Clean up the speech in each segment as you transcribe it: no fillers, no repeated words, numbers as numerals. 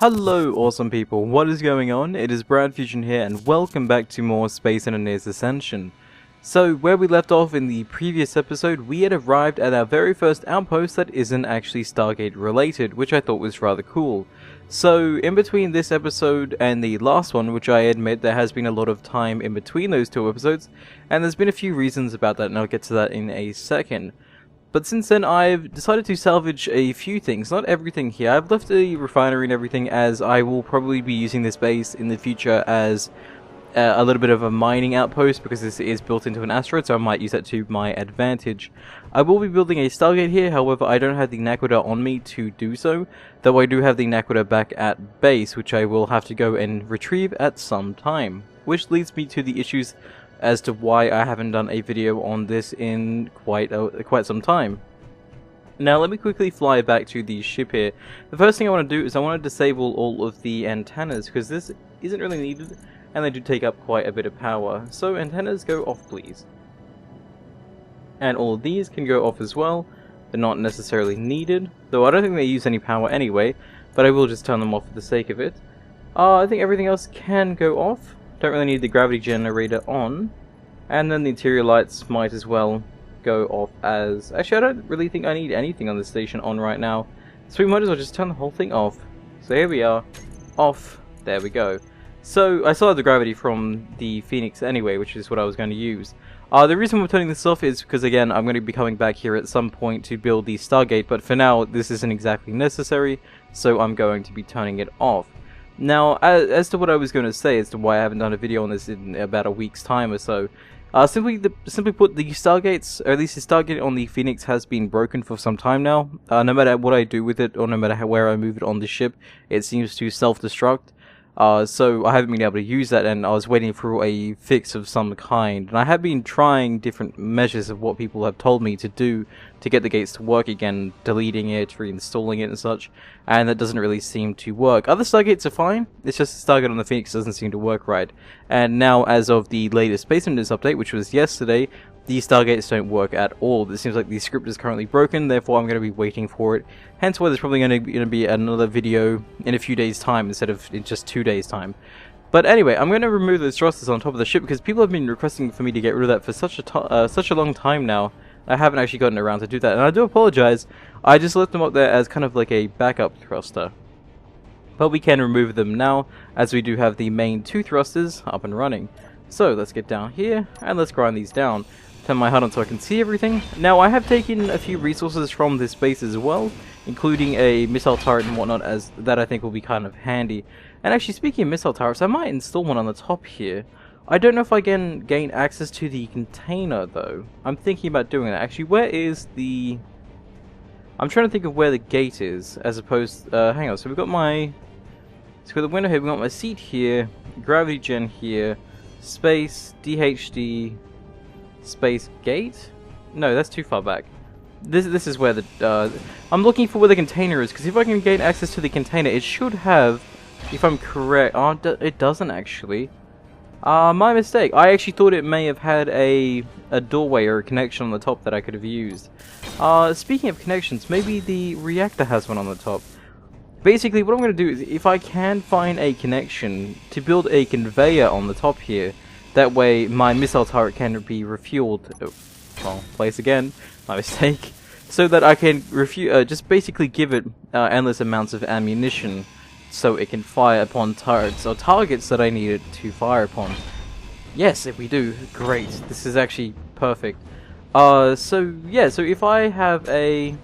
Hello awesome people, what is going on? It is BradPhusion here and welcome back to more Space Engineers Ascension. So where we left off in the previous episode, we had arrived at our very first outpost that isn't actually Stargate related, which I thought was rather cool. So in between this episode and the last one, which I admit there has been a lot of time in between those two episodes, and there's been a few reasons about that and I'll get to that in a second. But since then, I've decided to salvage a few things, not everything here. I've left the refinery and everything, as I will probably be using this base in the future as a little bit of a mining outpost, because this is built into an asteroid, so I might use that to my advantage. I will be building a Stargate here, however I don't have the Naquadah on me to do so, though I do have the Naquadah back at base, which I will have to go and retrieve at some time. Which leads me to the issues as to why I haven't done a video on this in quite some time. Now let me quickly fly back to the ship here. The first thing I want to do is I want to disable all of the antennas, because this isn't really needed and they do take up quite a bit of power. So antennas, go off please. And all of these can go off as well. They're not necessarily needed, though I don't think they use any power anyway, but I will just turn them off for the sake of it. I think everything else can go off. Don't really need the gravity generator on, and then the interior lights might as well go off as... Actually, I don't really think I need anything on the station on right now, so we might as well just turn the whole thing off. So here we are, off, there we go. So I still have the gravity from the Phoenix anyway, which is what I was going to use. The reason we're turning this off is because, again, I'm going to be coming back here at some point to build the Stargate, but for now this isn't exactly necessary, so I'm going to be turning it off. Now, as to what I was going to say as to why I haven't done a video on this in about a week's time or so, simply put, the Stargates, or at least the Stargate on the Phoenix has been broken for some time now. No matter what I do with it, or no matter where I move it on the ship, it seems to self-destruct. So I haven't been able to use that, and I was waiting for a fix of some kind. And I have been trying different measures of what people have told me to do to get the gates to work again, deleting it, reinstalling it and such, and that doesn't really seem to work. Other Stargates are fine, it's just the Stargate on the Phoenix doesn't seem to work right. And now, as of the latest Space Engineers update, which was yesterday, the Stargates don't work at all. It seems like the script is currently broken, therefore I'm going to be waiting for it. Hence why there's probably going to be another video in a few days' time instead of in just 2 days' time. But anyway, I'm going to remove those thrusters on top of the ship because people have been requesting for me to get rid of that for such a long time now. I haven't actually gotten around to do that, and I do apologize. I just left them up there as kind of like a backup thruster. But we can remove them now, as we do have the main 2 thrusters up and running. So let's get down here, and let's grind these down. Turn my HUD on so I can see everything. Now, I have taken a few resources from this base as well, including a missile turret and whatnot, as that I think will be kind of handy. And actually, speaking of missile turrets, I might install one on the top here. I don't know if I can gain access to the container, though. I'm thinking about doing that. Actually, where is the... I'm trying to think of where the gate is, as opposed... hang on, so we've got my... So we've got the window here, we've got my seat here, gravity gen here, space, DHD... Space gate? No, that's too far back. This is where the I'm looking for where the container is, because if I can gain access to the container, it should have, if I'm correct. Oh, it doesn't actually. My mistake. I actually thought it may have had a doorway or a connection on the top that I could have used. Speaking of connections, maybe the reactor has one on the top. Basically, what I'm going to do is, if I can find a connection to build a conveyor on the top here, that way my missile turret can be refueled. Oh, well, place again, my mistake. So that I can just basically give it endless amounts of ammunition, so it can fire upon turrets or targets that I need it to fire upon. Yes, if we do, great. This is actually perfect. So yeah, so if I have a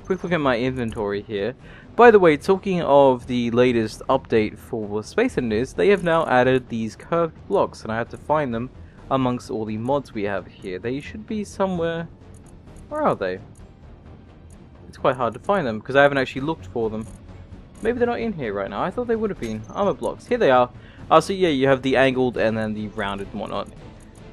quick look at my inventory here. By the way, talking of the latest update for Space Engineers, they have now added these curved blocks, and I have to find them amongst all the mods we have here. They should be somewhere... Where are they? It's quite hard to find them, because I haven't actually looked for them. Maybe they're not in here right now. I thought they would have been. Armor blocks. Here they are. So yeah, you have the angled and then the rounded and whatnot.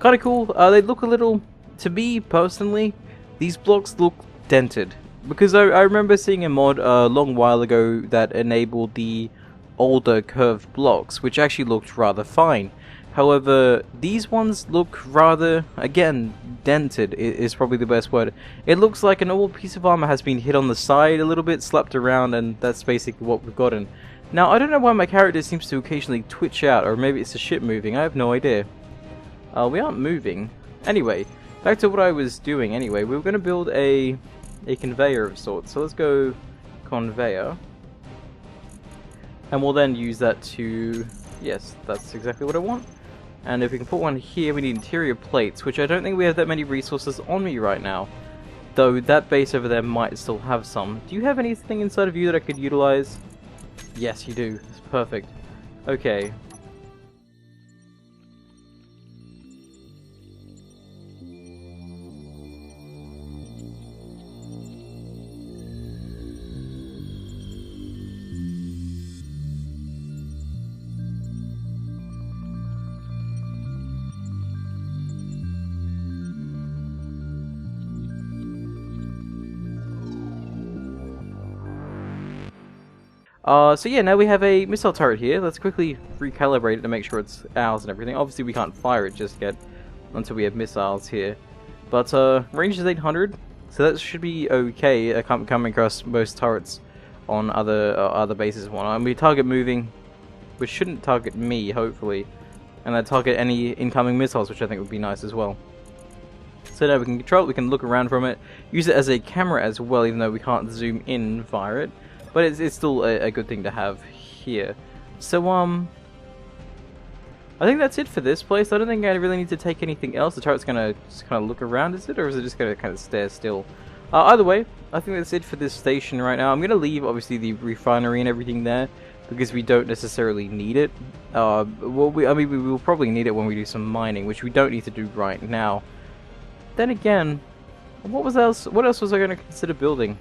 Kind of cool. They look a little... To me, personally, these blocks look dented. Because I remember seeing a mod a long while ago that enabled the older curved blocks, which actually looked rather fine. However, these ones look rather, again, dented is probably the best word. It looks like an old piece of armor has been hit on the side a little bit, slapped around, and that's basically what we've gotten. Now, I don't know why my character seems to occasionally twitch out, or maybe it's the ship moving, I have no idea. We aren't moving. Anyway, back to what I was doing anyway. We were going to build a conveyor of sorts, so let's go conveyor. And we'll then use that to... yes, that's exactly what I want. And if we can put one here, we need interior plates, which I don't think we have that many resources on me right now. Though that base over there might still have some. Do you have anything inside of you that I could utilize? Yes, you do. That's perfect. Okay. So yeah, now we have a missile turret here. Let's quickly recalibrate it to make sure it's ours and everything. Obviously we can't fire it just yet until we have missiles here. But range is 800, so that should be okay. Coming across most turrets on other bases. And we target moving, which shouldn't target me, hopefully. And then target any incoming missiles, which I think would be nice as well. So now we can control it, we can look around from it, use it as a camera as well, even though we can't zoom in via it. But it's still a good thing to have here. So, I think that's it for this place. I don't think I really need to take anything else. The turret's gonna just kind of look around, is it? Or is it just gonna kind of stare still? Either way, I think that's it for this station right now. I'm gonna leave, obviously, the refinery and everything there, because we don't necessarily need it. Well, we will probably need it when we do some mining, which we don't need to do right now. Then again, what else was I gonna consider building?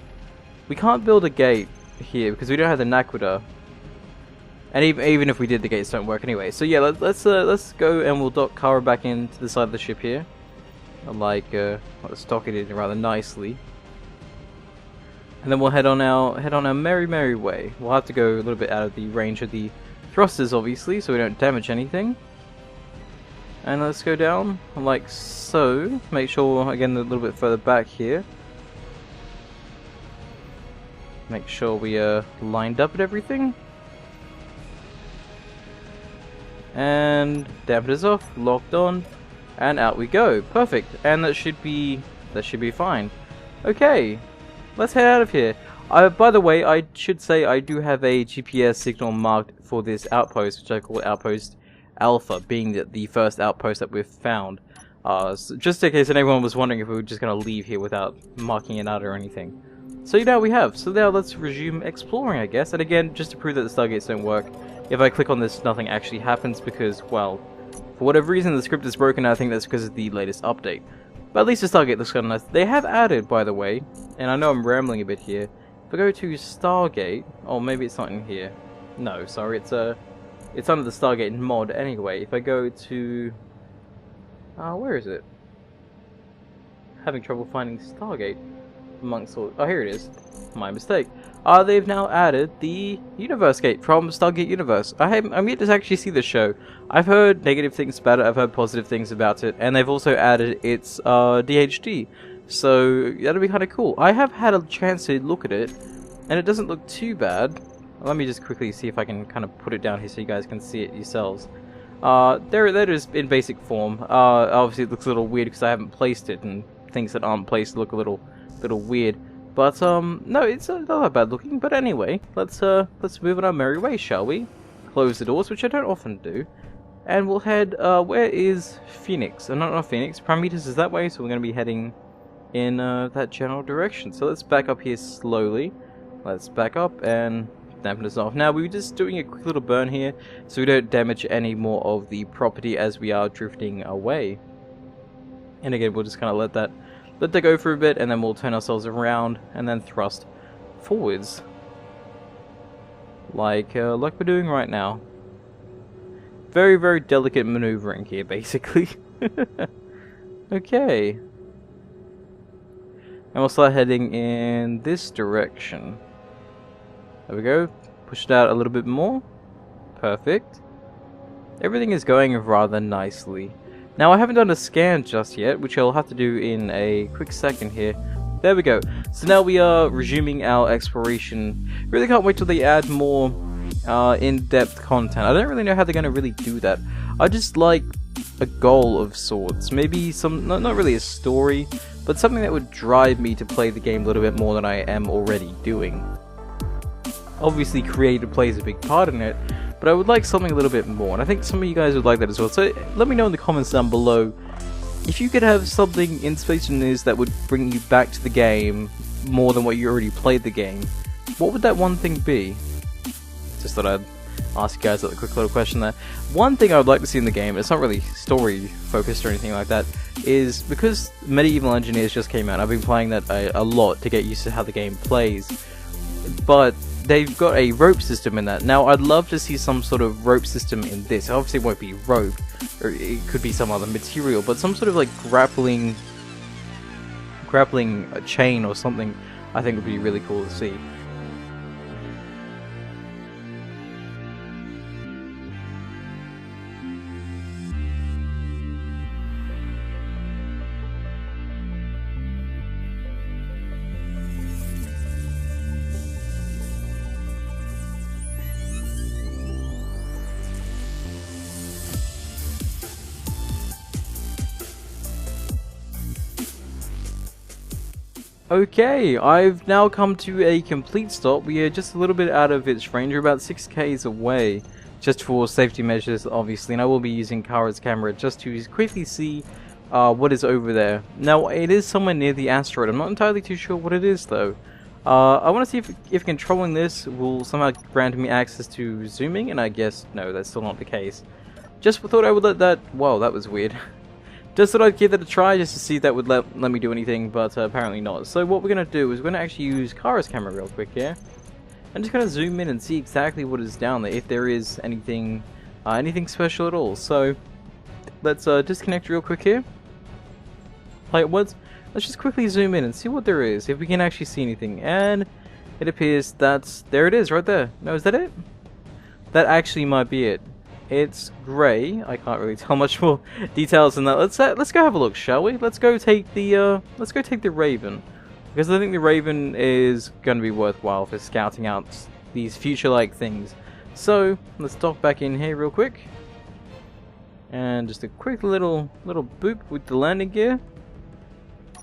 We can't build a gate here because we don't have the naquadah, and even if we did, the gates don't work anyway. So yeah, let's go and we'll dock Kara back into the side of the ship here. Let's dock it in rather nicely, and then we'll head on our merry way. We'll have to go a little bit out of the range of the thrusters, obviously, so we don't damage anything. And let's go down like so. Make sure again a little bit further back here. Make sure we are lined up at everything. And dampers off, locked on, and out we go. Perfect. And that should be fine. Okay, let's head out of here. By the way, I should say I do have a GPS signal marked for this outpost, which I call Outpost Alpha, being the first outpost that we've found. So just in case anyone was wondering if we were just going to leave here without marking it out or anything. So now we have. So now let's resume exploring, I guess. And again, just to prove that the stargates don't work, if I click on this, nothing actually happens because, well, for whatever reason, the script is broken. I think that's because of the latest update. But at least the Stargate looks kind of nice. They have added, by the way, and I know I'm rambling a bit here. If I go to Stargate, oh, maybe it's not in here. No, sorry, it's under the Stargate Mod anyway. If I go to, where is it? Having trouble finding Stargate amongst all. Oh, here it is. My mistake. They've now added the Universe Gate from Stargate Universe. I'm yet to actually see the show. I've heard negative things about it, I've heard positive things about it, and they've also added its DHD. So that'll be kind of cool. I have had a chance to look at it, and it doesn't look too bad. Let me just quickly see if I can kind of put it down here so you guys can see it yourselves. There it is in basic form. Obviously it looks a little weird because I haven't placed it, and things that aren't placed look a little weird. But no, it's not that bad looking. But anyway, let's move on our merry way, shall we? Close the doors, which I don't often do, and we'll head. Where is Phoenix? Not Phoenix. Prometheus is that way, so we're going to be heading in that general direction. So let's back up here slowly. Let's back up and dampen this off. Now we're just doing a quick little burn here, so we don't damage any more of the property as we are drifting away. And again, we'll just kind of let that go for a bit, and then we'll turn ourselves around and then thrust forwards, like we're doing right now. Very, very delicate maneuvering here, basically. Okay, and we'll start heading in this direction. There we go. Push it out a little bit more. Perfect. everything is going rather nicely. Now, I haven't done a scan just yet, which I'll have to do in a quick second here. There we go. So now we are resuming our exploration. Really can't wait till they add more in-depth content. I don't really know how they're going to really do that. I just like a goal of sorts. Maybe some, not really a story, but something that would drive me to play the game a little bit more than I am already doing. Obviously, creative plays a big part in it, but I would like something a little bit more, and I think some of you guys would like that as well. So let me know in the comments down below if you could have something in Space Engineers that would bring you back to the game more than what you already played the game. What would that one thing be? Just thought I'd ask you guys a quick little question there. One thing I would like to see in the game, it's not really story focused or anything like that, is because Medieval Engineers just came out, I've been playing that a lot to get used to how the game plays, but they've got a rope system in that. Now, I'd love to see some sort of rope system in this. Obviously, it won't be rope, or it could be some other material, but some sort of like grappling chain or something I think would be really cool to see. Okay, I've now come to a complete stop. We are just a little bit out of its range. We're about 6k's away, just for safety measures, obviously. And I will be using Kara's camera just to quickly see what is over there. Now, it is somewhere near the asteroid. I'm not entirely too sure what it is, though. I want to see if controlling this will somehow grant me access to zooming, and I guess, no, that's still not the case. Just thought I would let that... Whoa, that was weird. Just thought I'd give that a try just to see if that would let me do anything, but apparently not. So what we're going to do is we're going to actually use Kara's camera real quick here. And just going to zoom in and see exactly what is down there, if there is anything anything special at all. So let's disconnect real quick here. Play it once. Let's just quickly zoom in and see what there is, if we can actually see anything. And it appears that's... There it is, right there. No, is that it? That actually might be it. It's grey. I can't really tell much more details than that. Let's go have a look, shall we? Let's go take the Raven, because I think the Raven is going to be worthwhile for scouting out these future-like things. So let's dock back in here real quick, and just a quick little boop with the landing gear.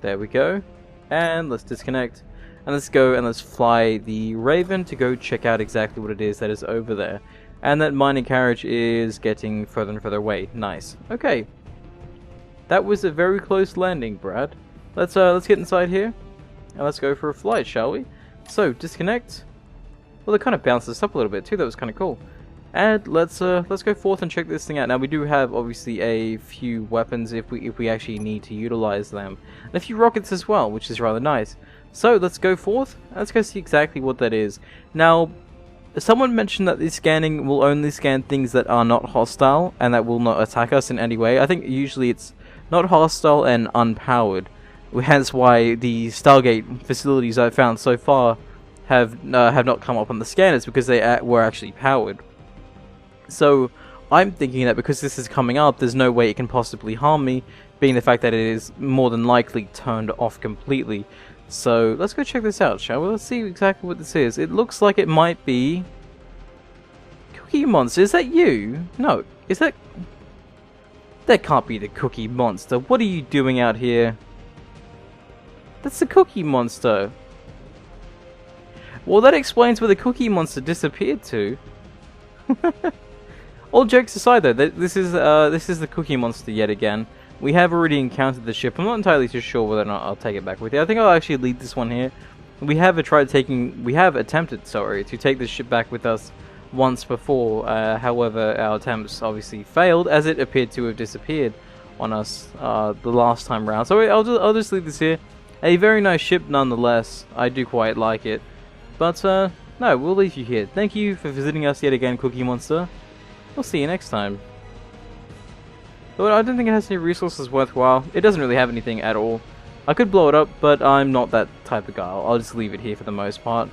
There we go. And let's disconnect, and let's go and let's fly the Raven to go check out exactly what it is that is over there. And that mining carriage is getting further and further away. Nice. Okay. That was a very close landing, Brad. Let's get inside here, and let's go for a flight, shall we? So, disconnect. Well, it kind of bounced us up a little bit too. That was kind of cool. And let's go forth and check this thing out. Now, we do have obviously a few weapons if we actually need to utilize them, and a few rockets as well, which is rather nice. So let's go forth. Let's go see exactly what that is. Now, someone mentioned that this scanning will only scan things that are not hostile and that will not attack us in any way. I think usually it's not hostile and unpowered. Hence why the Stargate facilities I've found so far have not come up on the scanners, because they were actually powered. So I'm thinking that because this is coming up, there's no way it can possibly harm me, being the fact that it is more than likely turned off completely. So let's go check this out, shall we? Let's see exactly what this is. It looks like it might be... Cookie Monster, is that you? No, is that... That can't be the Cookie Monster. What are you doing out here? That's the Cookie Monster. Well, that explains where the Cookie Monster disappeared to. All jokes aside though, this is the Cookie Monster yet again. We have already encountered the ship. I'm not entirely too sure whether or not I'll take it back with you. I think I'll actually lead this one here. We have attempted, sorry, to take this ship back with us once before. However, our attempts obviously failed, as it appeared to have disappeared on us the last time round. So I'll just leave this here. A very nice ship nonetheless. I do quite like it. But no, we'll leave you here. Thank you for visiting us yet again, Cookie Monster. We'll see you next time. But I don't think it has any resources worthwhile. It doesn't really have anything at all. I could blow it up, but I'm not that type of guy. I'll just leave it here for the most part.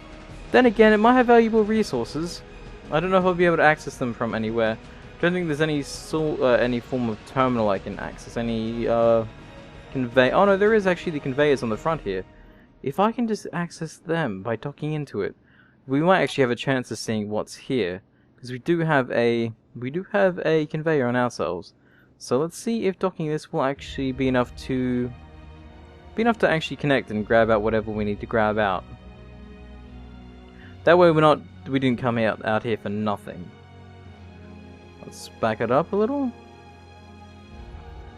Then again, it might have valuable resources. I don't know if I'll be able to access them from anywhere. Don't think there's any form of terminal I can access. Any convey. Oh no, there is actually the conveyors on the front here. If I can just access them by docking into it, we might actually have a chance of seeing what's here, because we do have a conveyor on ourselves. So let's see if docking this will actually be enough to actually connect and grab out whatever we need to grab out. That way we didn't come out here for nothing. Let's back it up a little.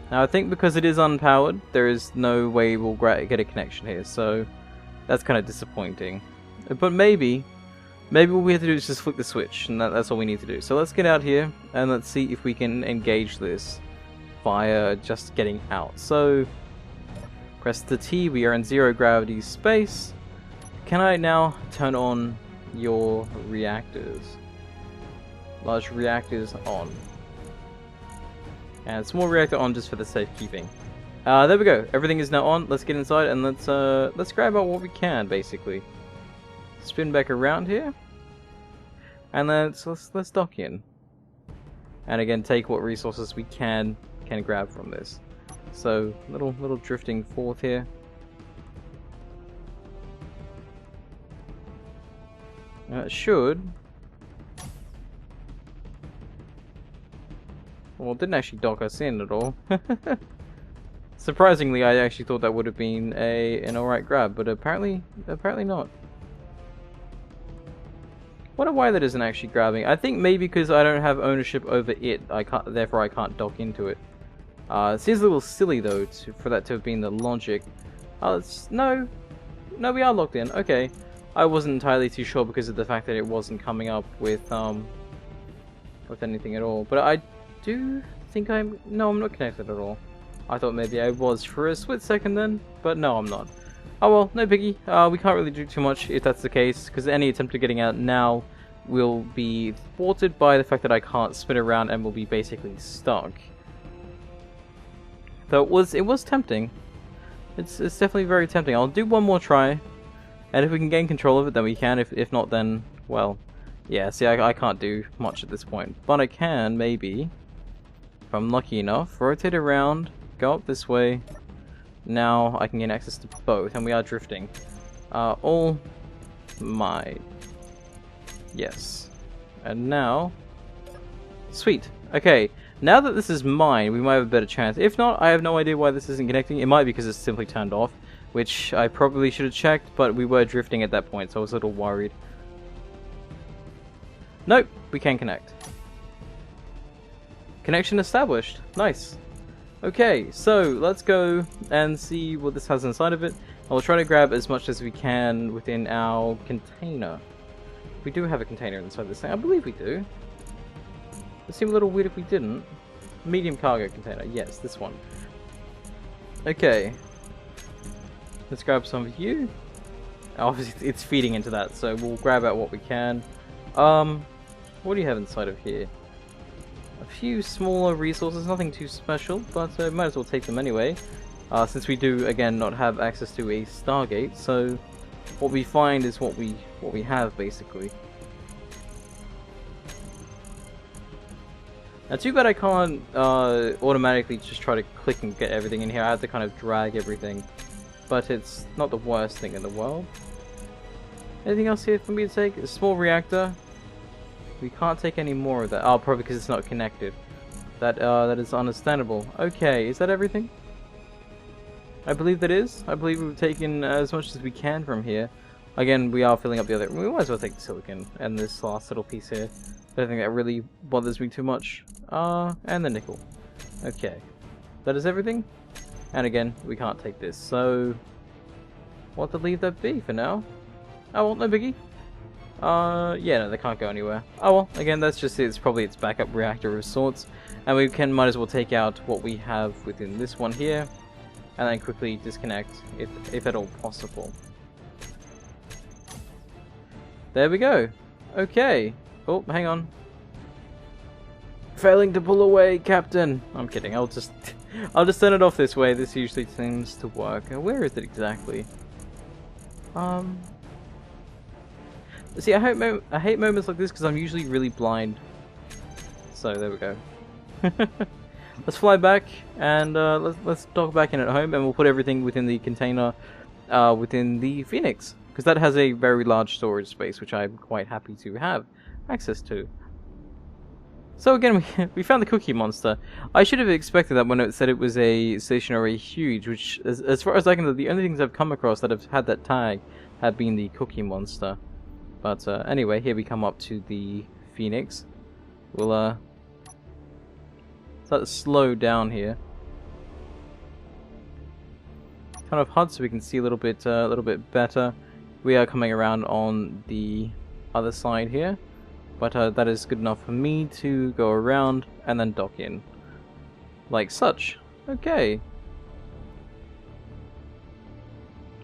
Now I think because it is unpowered, there is no way we'll get a connection here, so that's kind of disappointing. But maybe what we have to do is just flick the switch, and that's all we need to do. So let's get out here, and let's see if we can engage this via just getting out. So, press the T, we are in zero gravity space. Can I now turn on your reactors? Large reactors on. And small reactor on just for the safekeeping. There we go. Everything is now on. Let's get inside and let's grab out what we can, basically. Spin back around here. And let's dock in. And again, take what resources we can grab from this. So little drifting forth here. Should. Well, it didn't actually dock us in at all. Surprisingly, I actually thought that would have been an alright grab, but apparently not. Wonder why that isn't actually grabbing. I think maybe because I don't have ownership over it. Therefore I can't dock into it. It seems a little silly though for that to have been the logic. No, we are locked in. Okay, I wasn't entirely too sure because of the fact that it wasn't coming up with anything at all. But I do think no, I'm not connected at all. I thought maybe I was for a split second then, but no, I'm not. Oh well, no biggie. We can't really do too much if that's the case, because any attempt at getting out now will be thwarted by the fact that I can't spin around and will be basically stuck. Though it was tempting. It's definitely very tempting. I'll do one more try, and if we can gain control of it, then we can. If not, then well, yeah. See, I can't do much at this point, but I can maybe, if I'm lucky enough, rotate around, go up this way. Now I can gain access to both, and we are drifting. All mine. Yes. And now, sweet. Okay. Now that this is mine, we might have a better chance. If not, I have no idea why this isn't connecting. It might be because it's simply turned off, which I probably should have checked, but we were drifting at that point, so I was a little worried. Nope, we can connect. Connection established. Nice. Okay, so let's go and see what this has inside of it. I'll try to grab as much as we can within our container. We do have a container inside this thing. I believe we do. It would seem a little weird if we didn't. Medium cargo container. Yes, this one. Okay. Let's grab some of you. Obviously, it's feeding into that, so we'll grab out what we can. What do you have inside of here? A few smaller resources, nothing too special, but might as well take them anyway. Since we do, again, not have access to a Stargate, so what we find is what we have, basically. Now, too bad I can't automatically just try to click and get everything in here. I have to kind of drag everything, but it's not the worst thing in the world. Anything else here for me to take? A small reactor. We can't take any more of that. Oh, probably because it's not connected. That is understandable. Okay, is that everything? I believe that is. I believe we've taken as much as we can from here. Again, we are filling up the other. We might as well take the silicon and this last little piece here. I don't think that really bothers me too much. And the nickel. Okay, that is everything. And again, we can't take this. So, what to leave that be for now? Oh well, no biggie. Yeah, no, they can't go anywhere. Oh well, again, that's just it. It's probably its backup reactor of sorts. And we might as well take out what we have within this one here, and then quickly disconnect, if at all possible. There we go. Okay. Oh, hang on. Failing to pull away, Captain. I'm kidding. I'll just turn it off this way. This usually seems to work. Where is it exactly? See, I hate moments like this because I'm usually really blind. So there we go. Let's fly back and let's dock back in at home, and we'll put everything within the container within the Phoenix, because that has a very large storage space, which I'm quite happy to have access to. So again, we found the cookie monster. I should have expected that when it said it was a stationary huge, which, as far as I can tell, the only things I've come across that have had that tag have been the cookie monster. But anyway, here we come up to the Phoenix. We'll start to slow down here. Kind of HUD so we can see a little bit better. We are coming around on the other side here. But that is good enough for me to go around and then dock in. Like such. Okay.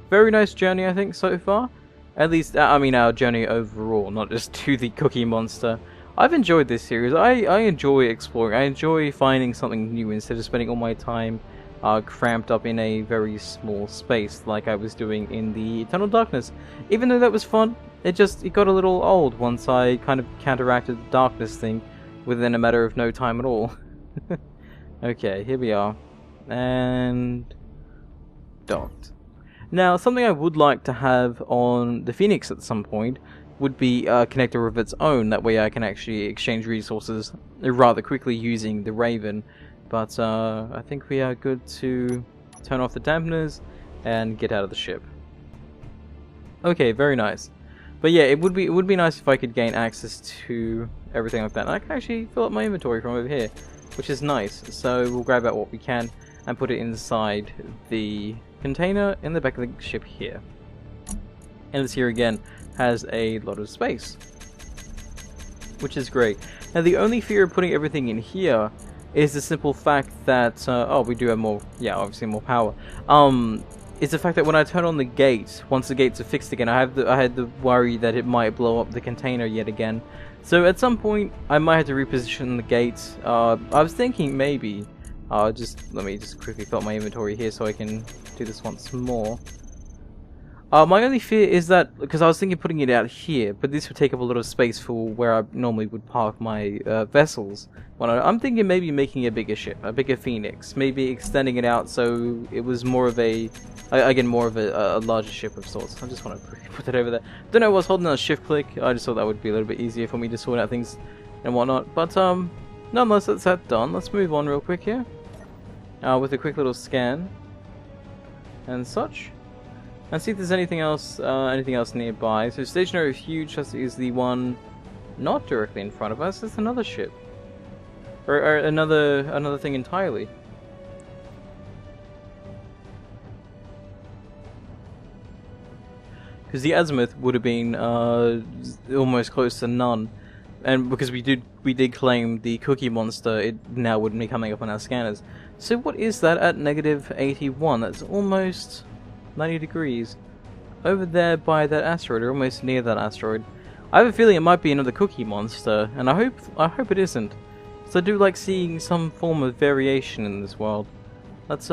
Very nice journey, I think, so far. At least, I mean, our journey overall, not just to the cookie monster. I've enjoyed this series. I enjoy exploring. I enjoy finding something new instead of spending all my time cramped up in a very small space like I was doing in the Eternal Darkness. Even though that was fun, it got a little old once I kind of counteracted the darkness thing within a matter of no time at all. Okay, here we are. And docked. Now, something I would like to have on the Phoenix at some point would be a connector of its own. That way I can actually exchange resources rather quickly using the Raven. But I think we are good to turn off the dampeners and get out of the ship. Okay, very nice. But yeah, it would be nice if I could gain access to everything like that. And I can actually fill up my inventory from over here, which is nice. So we'll grab out what we can and put it inside the container in the back of the ship here. And this here again has a lot of space, which is great. Now the only fear of putting everything in here is the simple fact that oh, we do have more, yeah, obviously more power. It's the fact that when I turn on the gate, once the gates are fixed again, I had the worry that it might blow up the container yet again. So at some point I might have to reposition the gates. I was thinking maybe let me just quickly fill up my inventory here so I can do this once more. My only fear is that, because I was thinking putting it out here, but this would take up a lot of space for where I normally would park my vessels. I'm thinking maybe making a bigger ship, a bigger Phoenix, maybe extending it out so it was more of a, again, more of a larger ship of sorts. I just want to put that over there. Don't know, I was holding on a shift click. I just thought that would be a little bit easier for me to sort out things and whatnot. But nonetheless, that's that done. Let's move on real quick here with a quick little scan and such. And see if there's anything else nearby. So stationary huge is the one not directly in front of us. It's another ship, or another thing entirely. Because the azimuth would have been almost close to none, and because we did claim the cookie monster, it now wouldn't be coming up on our scanners. So what is that at -81? That's almost 90 degrees. Over there by that asteroid, or almost near that asteroid. I have a feeling it might be another cookie monster, and I hope it isn't. So I do like seeing some form of variation in this world. Let's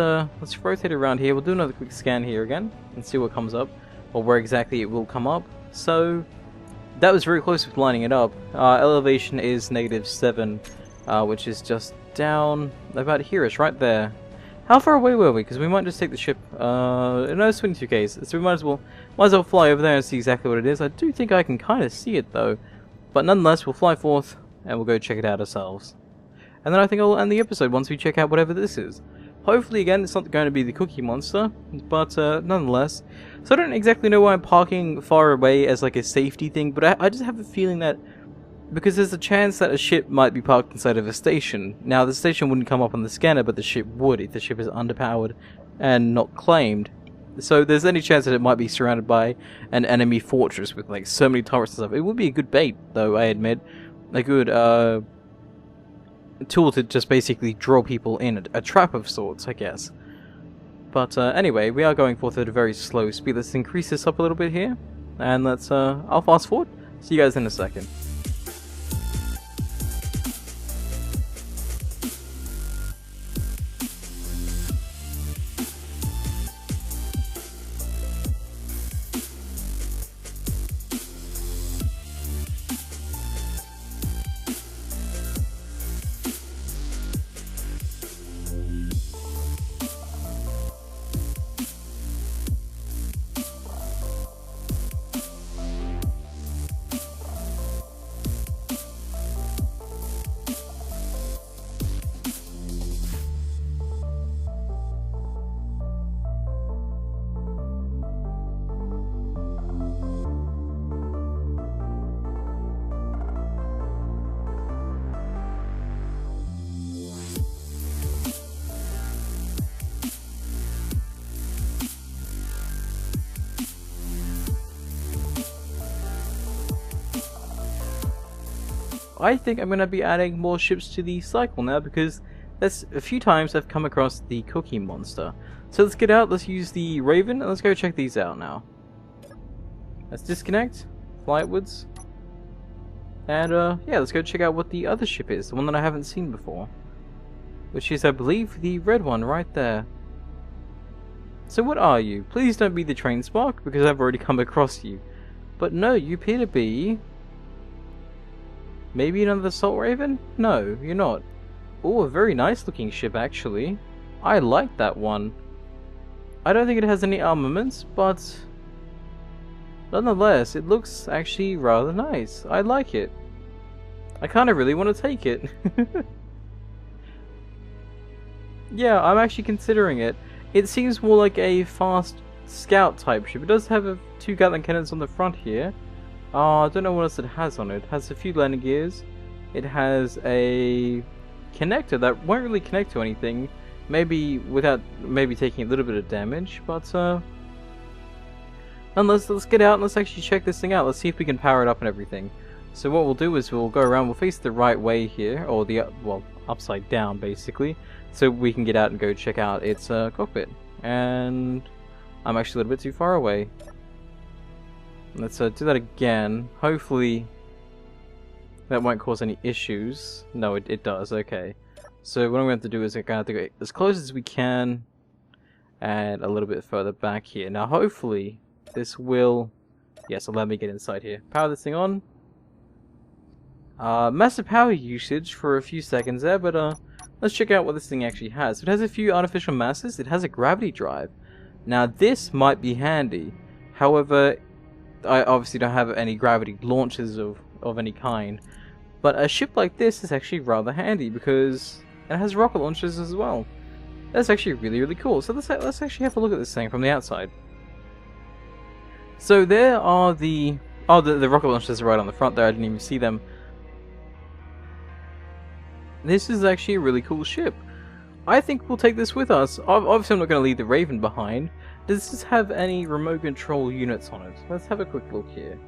rotate around here. We'll do another quick scan here again and see what comes up, or where exactly it will come up. So that was very close with lining it up. Elevation is -7, which is just down about here-ish, right there. How far away were we? Because we might just take the ship. No, it's 22Ks, so we might as well fly over there and see exactly what it is. I do think I can kind of see it though, but nonetheless, we'll fly forth and we'll go check it out ourselves. And then I think I'll end the episode once we check out whatever this is. Hopefully, again, it's not going to be the cookie monster, but nonetheless. So I don't exactly know why I'm parking far away as like a safety thing, but I just have a feeling that because there's a chance that a ship might be parked inside of a station. Now, the station wouldn't come up on the scanner, but the ship would if the ship is underpowered and not claimed. So there's any chance that it might be surrounded by an enemy fortress with like so many turrets and stuff. It would be a good bait, though, I admit. A good tool to just basically draw people in, a trap of sorts, I guess. But anyway, we are going forth at a very slow speed. Let's increase this up a little bit here, and let's I'll fast forward. See you guys in a second. I think I'm going to be adding more ships to the cycle now, because there's a few times I've come across the cookie monster. So let's get out, let's use the Raven, and let's go check these out now. Let's disconnect, fly upwards, and yeah, let's go check out what the other ship is, the one that I haven't seen before. Which is, I believe, the red one right there. So what are you? Please don't be the train spark, because I've already come across you. But no, you appear to be... maybe another Assault Raven? No, you're not. Oh, a very nice looking ship actually. I like that one. I don't think it has any armaments, but... nonetheless, it looks actually rather nice. I like it. I kind of really want to take it. Yeah, I'm actually considering it. It seems more like a fast scout type ship. It does have 2 Gatling cannons on the front here. I don't know what else it has on it. It has a few landing gears. It has a connector that won't really connect to anything. Maybe without taking a little bit of damage, but nonetheless, let's get out and let's actually check this thing out. Let's see if we can power it up and everything. So what we'll do is we'll go around, we'll face the right way here, or the, well, upside down basically, so we can get out and go check out its cockpit. And I'm actually a little bit too far away. Let's do that again. Hopefully that won't cause any issues. No, it does, okay. So what I'm going to do is I'm going to have to go as close as we can and a little bit further back here. Now hopefully this will, yes, allow me to get inside here. Power this thing on. Massive power usage for a few seconds there, but let's check out what this thing actually has. It has a few artificial masses. It has a gravity drive. Now this might be handy. However, I obviously don't have any gravity launches of any kind. But a ship like this is actually rather handy because it has rocket launchers as well. That's actually really, really cool. So let's actually have a look at this thing from the outside. So there are the rocket launchers are right on the front there. I didn't even see them. This is actually a really cool ship. I think we'll take this with us. Obviously I'm not going to leave the Raven behind. Does this have any remote control units on it? Let's have a quick look here.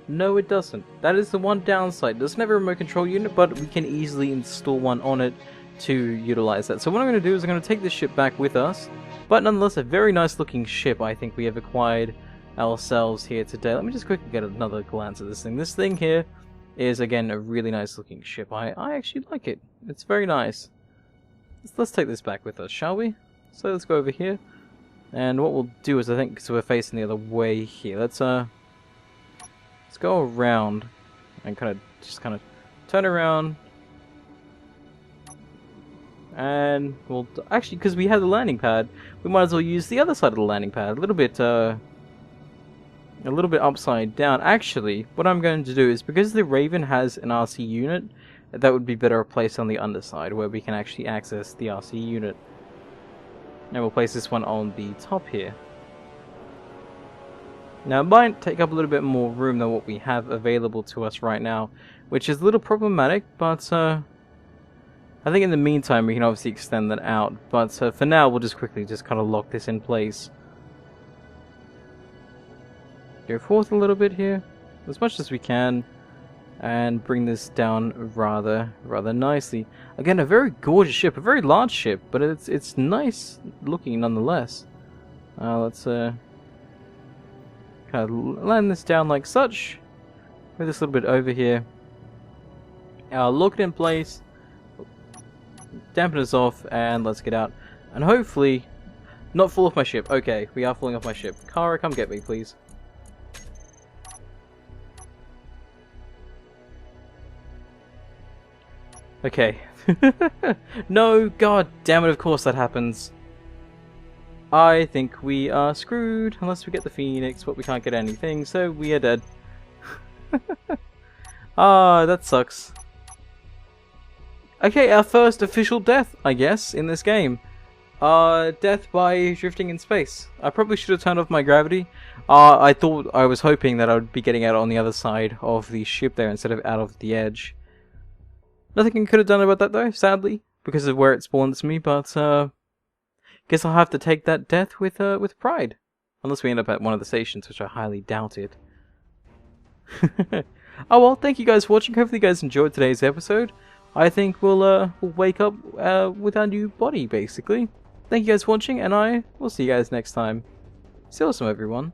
No, it doesn't. That is the one downside. It doesn't have a remote control unit, but we can easily install one on it to utilize that. So what I'm going to do is I'm going to take this ship back with us. But nonetheless, a very nice looking ship I think we have acquired ourselves here today. Let me just quickly get another glance at this thing. This thing here is, again, a really nice looking ship. I actually like it. It's very nice. Let's take this back with us, shall we? So let's go over here. And what we'll do is, I think, because we're facing the other way here, let's go around and kind of turn around. And we'll actually, because we have the landing pad, we might as well use the other side of the landing pad. A little bit upside down. Actually, what I'm going to do is, because the Raven has an RC unit, that would be better placed on the underside, where we can actually access the RC unit. And we'll place this one on the top here. Now, it might take up a little bit more room than what we have available to us right now, which is a little problematic, but I think in the meantime we can obviously extend that out. But for now, we'll just quickly kind of lock this in place. Go forth a little bit here, as much as we can, and bring this down rather nicely. Again, a very gorgeous ship, a very large ship, but it's nice looking nonetheless. Let's kind of land this down like such. Move this a little bit over here. Lock it in place. Dampen us off, and let's get out. And hopefully, not fall off my ship. Okay, we are falling off my ship. Kara, come get me, please. Okay. No, god damn it, of course that happens. I think we are screwed, unless we get the Phoenix, but we can't get anything, so we are dead. Ah, that sucks. Okay, our first official death, I guess, in this game. Death by drifting in space. I probably should have turned off my gravity. I was hoping that I would be getting out on the other side of the ship there instead of out of the edge. Nothing I could have done about that though, sadly, because of where it spawns me, but guess I'll have to take that death with pride. Unless we end up at one of the stations, which I highly doubt it. Oh well, thank you guys for watching. Hopefully you guys enjoyed today's episode. I think we'll wake up with our new body, basically. Thank you guys for watching, and I will see you guys next time. Stay awesome, everyone.